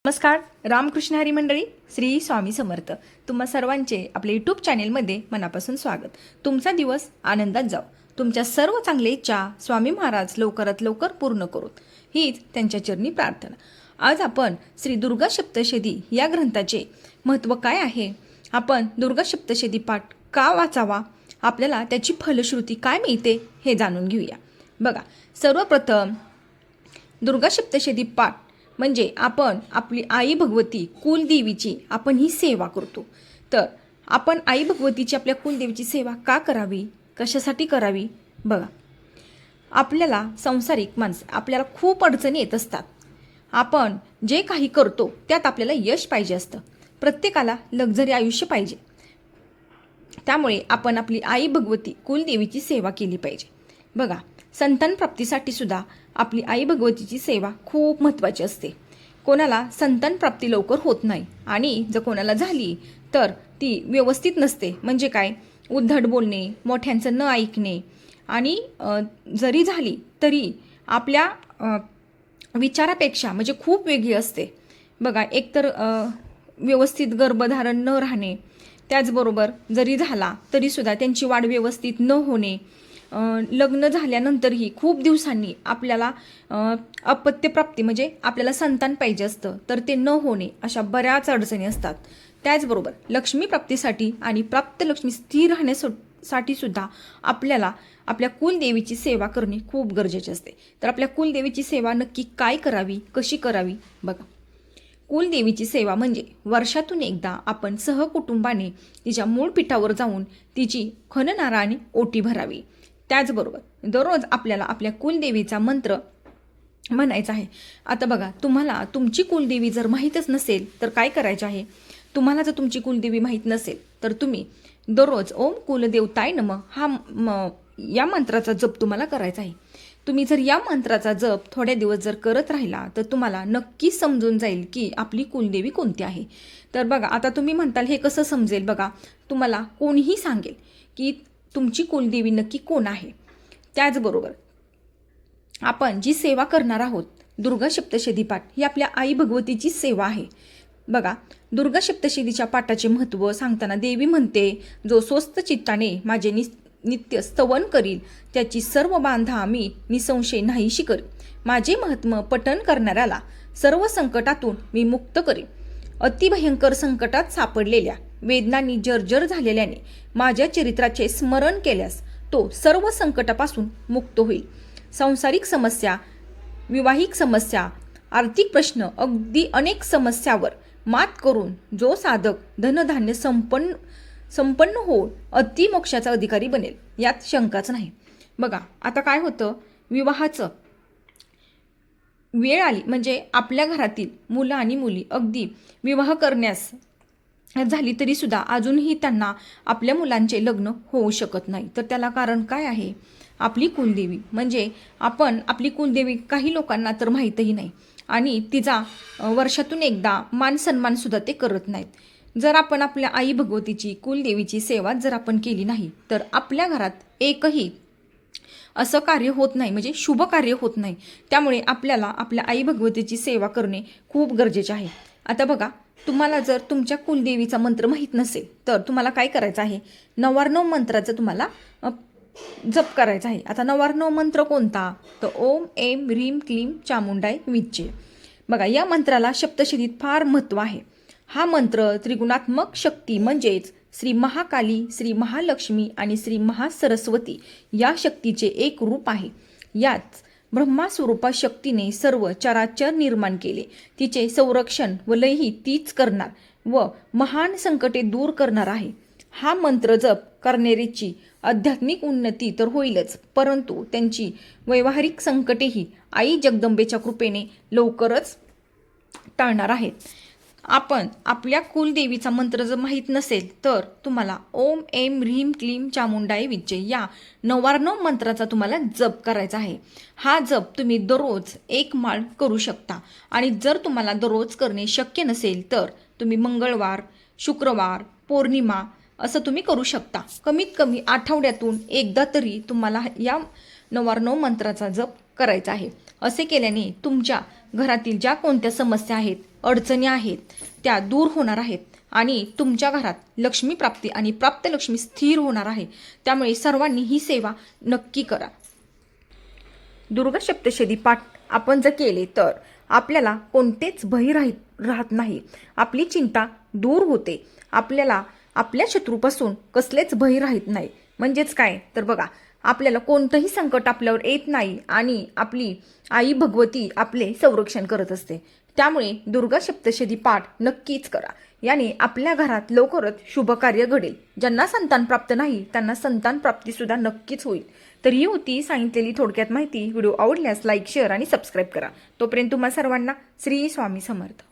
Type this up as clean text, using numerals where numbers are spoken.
नमस्कार. रामकृष्ण हरी मंडळी, श्री स्वामी समर्थ. तुम्हा सर्वांचे आपल्या यूट्यूब चॅनेलमध्ये मनापासून स्वागत. तुमचा दिवस आनंदात जाओ. तुमच्या सर्व चांगले इच्छा स्वामी महाराज लवकरात लवकर पूर्ण करोत, हीच त्यांच्या चरणी प्रार्थना. आज आपण श्री दुर्गा सप्तशती या ग्रंथाचे महत्त्व काय आहे, आपण दुर्गा सप्तशती पाठ का वाचावा, आपल्याला त्याची फलश्रुती काय मिळते हे जाणून घेऊया. बघा, सर्वप्रथम दुर्गा सप्तशती पाठ म्हणजे आपण आपली आई भगवती कुलदेवीची आपण ही सेवा करतो. तर आपण आई भगवतीची आपल्या कुलदेवीची सेवा का करावी, कशासाठी करावी? बघा, आपल्याला संसारिक माणसं आपल्याला खूप अडचणी येत असतात. आपण जे काही करतो त्यात आपल्याला यश पाहिजे असतं. प्रत्येकाला लक्झरी आयुष्य पाहिजे. त्यामुळे आपण आपली आई भगवती कुलदेवीची सेवा केली पाहिजे. बघा, संतान प्राप्तीसाठी सुद्धा आपली आई भगवतीची सेवा खूप महत्त्वाची असते. कोणाला संतान प्राप्ती लवकर होत नाही आणि जर कोणाला झाली तर ती व्यवस्थित नसते. म्हणजे काय, उद्धट बोलणे, मोठ्यांचं न ऐकणे आणि जरी झाली तरी आपल्या विचारापेक्षा म्हणजे खूप वेगळी असते. बघा, एकतर व्यवस्थित गर्भधारण न राहणे, त्याचबरोबर जरी झाला तरीसुद्धा त्यांची वाढ व्यवस्थित न होणे, लग्न झाल्यानंतरही खूप दिवसांनी आपल्याला अपत्यप्राप्ती म्हणजे आपल्याला संतान पाहिजे असतं तर ते न होणे, अशा बऱ्याच अडचणी असतात. त्याचबरोबर लक्ष्मी प्राप्तीसाठी आणि प्राप्त लक्ष्मी स्थिर राहण्यासाठी सुद्धा आपल्याला आपल्या कुलदेवीची सेवा करणे खूप गरजेचे असते. तर आपल्या कुलदेवीची सेवा नक्की काय करावी, कशी करावी? बघा, कुलदेवीची सेवा म्हणजे वर्षातून एकदा आपण सहकुटुंबाने तिच्या मूळ पीठावर जाऊन तिची खणनारा आणि ओटी भरावी. त्याचबरोबर दररोज आपल्याला आपल्या कुलदेवीचा मंत्र म्हणायचा आहे. आता बघा, तुम्हाला तुमची कुलदेवी जर माहीतच नसेल तर काय करायचं आहे. तुम्हाला जर तुमची कुलदेवी माहीत नसेल तर तुम्ही दररोज ओम कुलदेवताय नमः या मंत्राचा जप तुम्हाला करायचा आहे. तुम्ही जर या मंत्राचा जप थोड्या दिवस जर करत राहिला तर तुम्हाला नक्की समजून जाईल की आपली कुलदेवी कोणती आहे. तर बघा, आता तुम्ही म्हणताल हे कसं समजेल? बघा, तुम्हाला कोणीही सांगेल की तुमची कुलदेवी नक्की कोण आहे. त्याचबरोबर आपण जी सेवा करणार आहोत, दुर्गा सप्तशती पाठ ही आपल्या आई भगवतीची सेवा आहे. बघा, दुर्गा सप्तशतीच्या पाठाचे महत्त्व सांगताना देवी म्हणते, जो स्वस्त चित्ताने माझे नित्य स्तवन करील त्याची सर्व बांधा मी निसंशय नाहीशी करीन. माझे महात्म्य पठण करणाऱ्याला सर्व संकटातून मी मुक्त करीन. अतिभयंकर संकटात सापडलेल्या, वेदनांनी जर्जर झालेल्याने माझ्या चरित्राचे स्मरण केल्यास तो सर्व संकटापासून मुक्त होईल. सांसारिक समस्या, विवाहिक समस्या, आर्थिक प्रश्न, अगदी अनेक समस्यावर मात करून जो साधक धनधान्य संपन्न होऊन अतिमोक्षाचा अधिकारी बनेल, यात शंकाच नाही. बघा, आता काय होतं, विवाहाचं वेळ आली म्हणजे आपल्या घरातील मुलं आणि मुली अगदी विवाह करण्यास झाली तरीसुद्धा अजूनही त्यांना आपल्या मुलांचे लग्न होऊ शकत नाही. तर त्याला कारण काय आहे? आपली कुलदेवी. म्हणजे आपण आपली कुलदेवी काही लोकांना तर माहीतही नाही आणि तिचा वर्षातून एकदा मान सन्मानसुद्धा ते करत नाहीत. जर आपण आपल्या आई भगवतीची कुलदेवीची सेवा जर आपण केली नाही तर आपल्या घरात एकही असं कार्य होत नाही, म्हणजे शुभ कार्य होत नाही. त्यामुळे आपल्याला आपल्या आई भगवतीची सेवा करणे खूप गरजेचे आहे. आता बघा, तुम्हाला जर तुमच्या कुलदेवीचा मंत्र माहीत नसेल तर तुम्हाला काय करायचं आहे, 99 मंत्राचं तुम्हाला जप करायचा आहे. आता 99 मंत्र कोणता? तर ओम ऐं ह्रीं क्लीं चामुंडाय विच्चे. बघा, या मंत्राला सप्तशतीत फार महत्त्व आहे. हा मंत्र त्रिगुणात्मक शक्ती म्हणजेच श्री महाकाली, श्री महालक्ष्मी आणि श्री महासरस्वती या शक्तीचे एक रूप आहे. याच ब्रह्मास्वरूपा शक्तीने सर्व चराचर निर्माण केले. तिचे संरक्षण व लयही तीच करणार व महान संकटे दूर करणार आहे. हा मंत्र जप करणाऱ्याची आध्यात्मिक उन्नती तर होईलच, परंतु त्यांची वैवाहिक संकटेही आई जगदंबेच्या कृपेने लवकरच टाळणार आहेत. आपण आपल्या कुलदेवीचा मंत्र जर माहीत नसेल तर तुम्हाला ओम ऐं ह्रीं क्लीं चामुंडाय विच्चे या 99 मंत्राचा तुम्हाला जप करायचा आहे. हा जप तुम्ही दररोज एक माळ करू शकता आणि जर तुम्हाला दररोज करणे शक्य नसेल तर तुम्ही मंगळवार, शुक्रवार, पौर्णिमा असं तुम्ही करू शकता. कमीत कमी आठवड्यातून एकदा तरी तुम्हाला या 9 मंत्राचा जप करायचा आहे. असे केल्याने तुमच्या घरातील ज्या कोणत्या समस्या आहेत, अडचणी आहेत, त्या दूर होणार आहेत आणि तुमच्या घरात लक्ष्मी प्राप्ती आणि प्राप्त लक्ष्मी स्थिर होणार आहे. त्यामुळे सर्वांनी ही सेवा नक्की करा. दुर्गा सप्तशती पाठ आपण जर केले तर आपल्याला कोणतेच भय राहत नाही. आपली चिंता दूर होते. आपल्याला आपल्या शत्रूपासून कसलेच भय राहत नाही. म्हणजेच काय तर बघा, आपल्याला कोणतंही संकट आपल्यावर येत नाही आणि आपली आई भगवती आपले संरक्षण करत असते. त्यामुळे दुर्गा सप्तशती पाठ नक्कीच करा. याने आपल्या घरात लवकरच शुभ कार्य घडेल. ज्यांना संतान प्राप्त नाही त्यांना संतान प्राप्ती सुद्धा नक्कीच होईल. तर ही होती सांगितलेली थोडक्यात माहिती. व्हिडिओ आवडल्यास लाईक, शेअर आणि सबस्क्राईब करा. तोपर्यंत तुम्हा सर्वांना श्री स्वामी समर्थ.